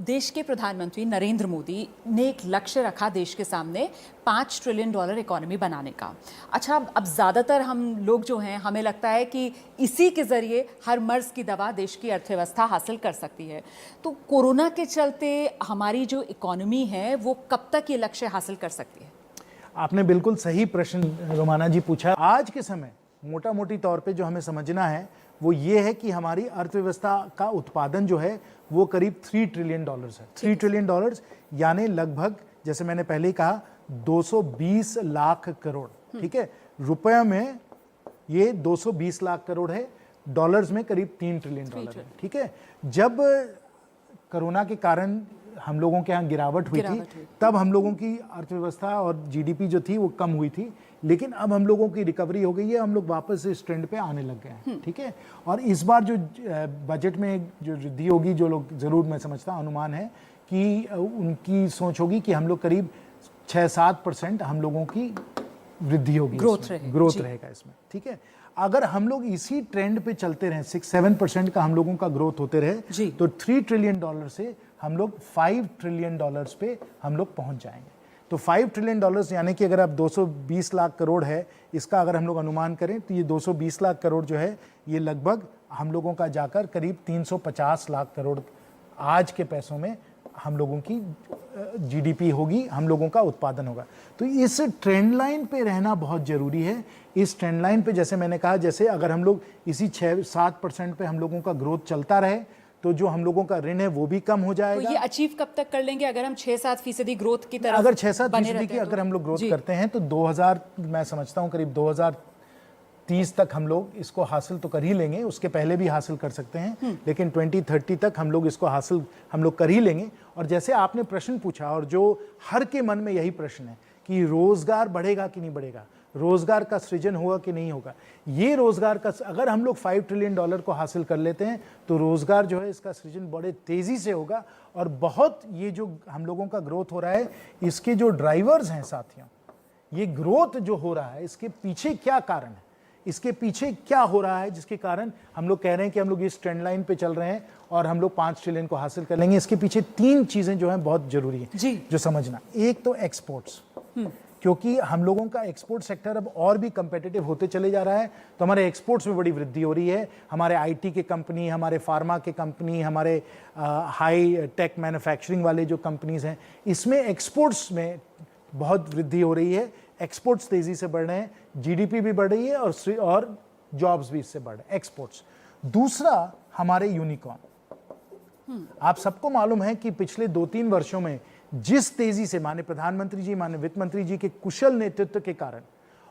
देश के प्रधानमंत्री नरेंद्र मोदी ने एक लक्ष्य रखा देश के सामने $5 ट्रिलियन इकोनॉमी बनाने का। अच्छा, अब ज़्यादातर हम लोग जो हैं, हमें लगता है कि इसी के ज़रिए हर मर्ज़ की दवा देश की अर्थव्यवस्था हासिल कर सकती है। तो कोरोना के चलते हमारी जो इकोनॉमी है वो कब तक ये लक्ष्य हासिल कर सकती है? आपने बिल्कुल सही प्रश्न रोमाना जी पूछा। आज के समय मोटा मोटी तौर पे जो हमें समझना है वो ये है कि हमारी अर्थव्यवस्था का उत्पादन जो है वो करीब $3 ट्रिलियन है। $3 ट्रिलियन यानी लगभग, जैसे मैंने पहले ही कहा, 220 लाख करोड़। ठीक है, रुपए में ये 220 लाख करोड़ है, डॉलर्स में करीब $3 ट्रिलियन है। ठीक है, जब कोरोना के कारण हम लोगों के यहाँ गिरावट हुई थी, तब हम लोगों की अर्थव्यवस्था और जीडीपी जो थी वो कम हुई थी, लेकिन अब हम लोगों की रिकवरी हो गई है, हम लोग वापस इस ट्रेंड पे आने लग गए हैं। ठीक है, और इस बार जो बजट में जो वृद्धि होगी, जो लोग जरूर, मैं समझता हूँ, अनुमान है कि उनकी सोच होगी कि हम लोग करीब 6-7% हम लोगों की वृद्धि होगी, ग्रोथ रहेगा इसमें। ठीक है, अगर हम लोग इसी ट्रेंड पे चलते रहे, 6-7% का हम लोगों का ग्रोथ होते रहे, तो $3 ट्रिलियन से हम लोग $5 ट्रिलियन पे हम लोग पहुंच जाएंगे। तो $5 ट्रिलियन यानी कि अगर आप 220 लाख करोड़ है, इसका अगर हम लोग अनुमान करें तो ये 220 लाख करोड़ जो है ये लगभग हम लोगों का जाकर करीब 350 लाख करोड़ आज के पैसों में हम लोगों की जीडीपी होगी, हम लोगों का उत्पादन होगा। तो इस ट्रेंड लाइन पे रहना बहुत जरूरी है। इस ट्रेंड लाइन पे, जैसे मैंने कहा, जैसे अगर हम लोग इसी 6-7% पे हम लोगों का ग्रोथ चलता रहे तो जो हम लोगों का ऋण है वो भी कम हो जाएगा। तो ये अचीव कब तक कर लेंगे अगर हम 6-7% ग्रोथ की तरफ, अगर 6-7% की अगर हम लोग ग्रोथ करते हैं तो 2000, मैं समझता हूँ करीब 2030 तक हम लोग इसको हासिल तो कर ही लेंगे। उसके पहले भी हासिल कर सकते हैं, लेकिन 2030 तक हम लोग इसको हासिल हम लोग कर ही लेंगे। और जैसे आपने प्रश्न पूछा, और जो हर के मन में यही प्रश्न है कि रोजगार बढ़ेगा कि नहीं बढ़ेगा, रोजगार का सृजन होगा कि नहीं होगा। ये रोजगार का, अगर हम लोग $5 ट्रिलियन को हासिल कर लेते हैं तो रोजगार जो है इसका सृजन बड़े तेजी से होगा। और बहुत, ये जो हम लोगों का ग्रोथ हो रहा है, इसके जो ड्राइवर्स हैं साथियों, ये ग्रोथ जो हो रहा है, इसके पीछे क्या कारण है, इसके पीछे क्या हो रहा है जिसके कारण हम लोग कह रहे हैं कि हम लोग इस ट्रेंड लाइन पे चल रहे हैं और हम लोग 5 ट्रिलियन को हासिल कर लेंगे। इसके पीछे 3 चीजें जो हैं बहुत जरूरी है जो समझना। एक तो एक्सपोर्ट्स, क्योंकि हम लोगों का एक्सपोर्ट सेक्टर अब और भी कंपेटिटिव होते चले जा रहा है, तो हमारे एक्सपोर्ट्स में बड़ी वृद्धि हो रही है। हमारे आईटी के कंपनी, हमारे फार्मा के कंपनी, हमारे हाई टेक मैन्युफैक्चरिंग वाले जो कंपनीज हैं, इसमें एक्सपोर्ट्स में बहुत वृद्धि हो रही है। एक्सपोर्ट्स तेजी से बढ़ रहे हैं, जीडीपी भी बढ़ रही है और जॉब्स भी इससे बढ़ रहे हैं, एक्सपोर्ट्स। दूसरा, हमारे यूनिकॉर्न। आप सबको मालूम है कि पिछले 2-3 वर्षों में जिस तेजी से माननीय प्रधानमंत्री जी, माननीय वित्त मंत्री जी के कुशल नेतृत्व के कारण,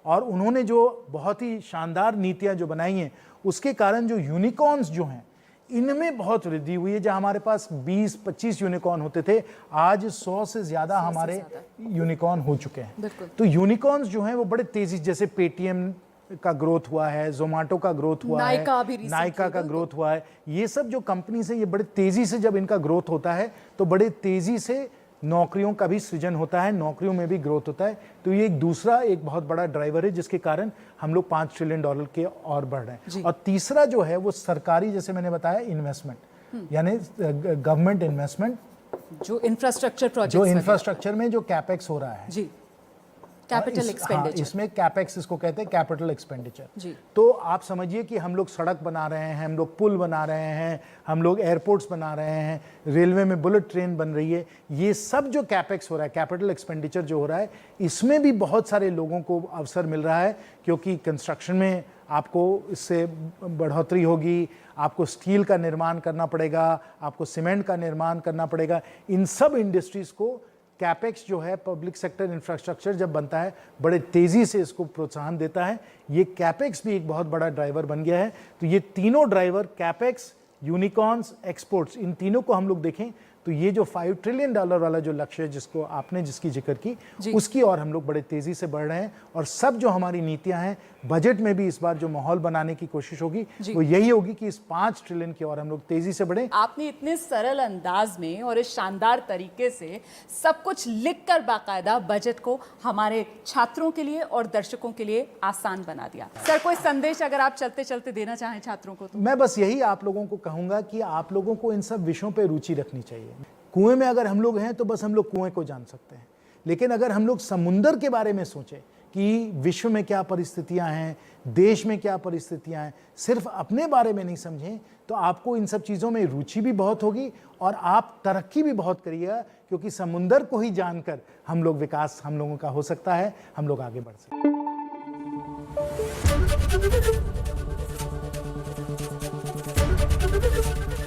और उन्होंने जो बहुत ही शानदार नीतियां जो बनाई हैं, उसके कारण जो यूनिकॉर्न्स जो हैं इनमें बहुत वृद्धि हुई है। जहां हमारे पास 20-25 यूनिकॉर्न होते थे, आज 100 से ज्यादा हमारे यूनिकॉर्न हो चुके हैं। तो यूनिकॉर्न्स जो हैं वो बड़े तेजी, जैसे पेटीएम का ग्रोथ हुआ है, जोमेटो का ग्रोथ हुआ है, नायका का ग्रोथ हुआ है, ये सब जो कंपनीज है, ये बड़े तेजी से, जब इनका ग्रोथ होता है तो बड़े तेजी से नौकरियों का भी सृजन होता है, नौकरियों में भी ग्रोथ होता है। तो ये एक दूसरा, एक बहुत बड़ा ड्राइवर है जिसके कारण हम लोग $5 ट्रिलियन के और बढ़ रहे हैं। और तीसरा जो है वो सरकारी, जैसे मैंने बताया, इन्वेस्टमेंट, यानी गवर्नमेंट इन्वेस्टमेंट, जो इंफ्रास्ट्रक्चर प्रोजेक्ट्स, जो इंफ्रास्ट्रक्चर में जो कैपेक्स हो रहा है जी, कैपिटल एक्सपेंडिचर, इसमें कैपेक्स इसको कहते हैं, कैपिटल एक्सपेंडिचर। तो आप समझिए कि हम लोग सड़क बना रहे हैं, हम लोग पुल बना रहे हैं, हम लोग एयरपोर्ट्स बना रहे हैं, रेलवे में बुलेट ट्रेन बन रही है। ये सब जो कैपेक्स हो रहा है, कैपिटल एक्सपेंडिचर जो हो रहा है, इसमें भी बहुत सारे लोगों को अवसर मिल रहा है, क्योंकि कंस्ट्रक्शन में आपको इससे बढ़ोतरी होगी, आपको स्टील का निर्माण करना पड़ेगा, आपको सीमेंट का निर्माण करना पड़ेगा। इन सब इंडस्ट्रीज को कैपेक्स जो है, पब्लिक सेक्टर इंफ्रास्ट्रक्चर जब बनता है, बड़े तेजी से इसको प्रोत्साहन देता है। ये कैपेक्स भी एक बहुत बड़ा ड्राइवर बन गया है। तो ये तीनों ड्राइवर, कैपेक्स, यूनिकॉर्न्स, एक्सपोर्ट्स, इन तीनों को हम लोग देखें तो ये जो $5 ट्रिलियन वाला जो लक्ष्य है, जिसको आपने जिसकी जिक्र की, उसकी और हम लोग बड़े तेजी से बढ़ रहे हैं। और सब जो हमारी नीतियां हैं, बजट में भी इस बार जो माहौल बनाने की कोशिश होगी वो यही होगी कि इस 5 ट्रिलियन की और हम लोग तेजी से बढ़े। आपने इतने सरल अंदाज में और इस शानदार तरीके से सब कुछ लिखकर बाकायदा बजट को हमारे छात्रों के लिए और दर्शकों के लिए आसान बना दिया। सर, कोई संदेश अगर आप चलते चलते देना चाहें छात्रों को तो? मैं बस यही आप लोगों को कहूंगा कि आप लोगों को इन सब विषयों पर रुचि रखनी चाहिए। कुएं में अगर हम लोग हैं तो बस हम लोग कुएं को जान सकते हैं, लेकिन अगर हम लोग समुंदर के बारे में सोचें कि विश्व में क्या परिस्थितियां हैं, देश में क्या परिस्थितियां हैं, सिर्फ अपने बारे में नहीं समझें, तो आपको इन सब चीज़ों में रुचि भी बहुत होगी और आप तरक्की भी बहुत करिएगा, क्योंकि समुंदर को ही जानकर हम लोग विकास हम लोगों का हो सकता है, हम लोग आगे बढ़ सकते हैं।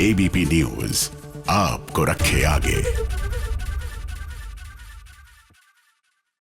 एबीपी न्यूज़ आपको रखे आगे।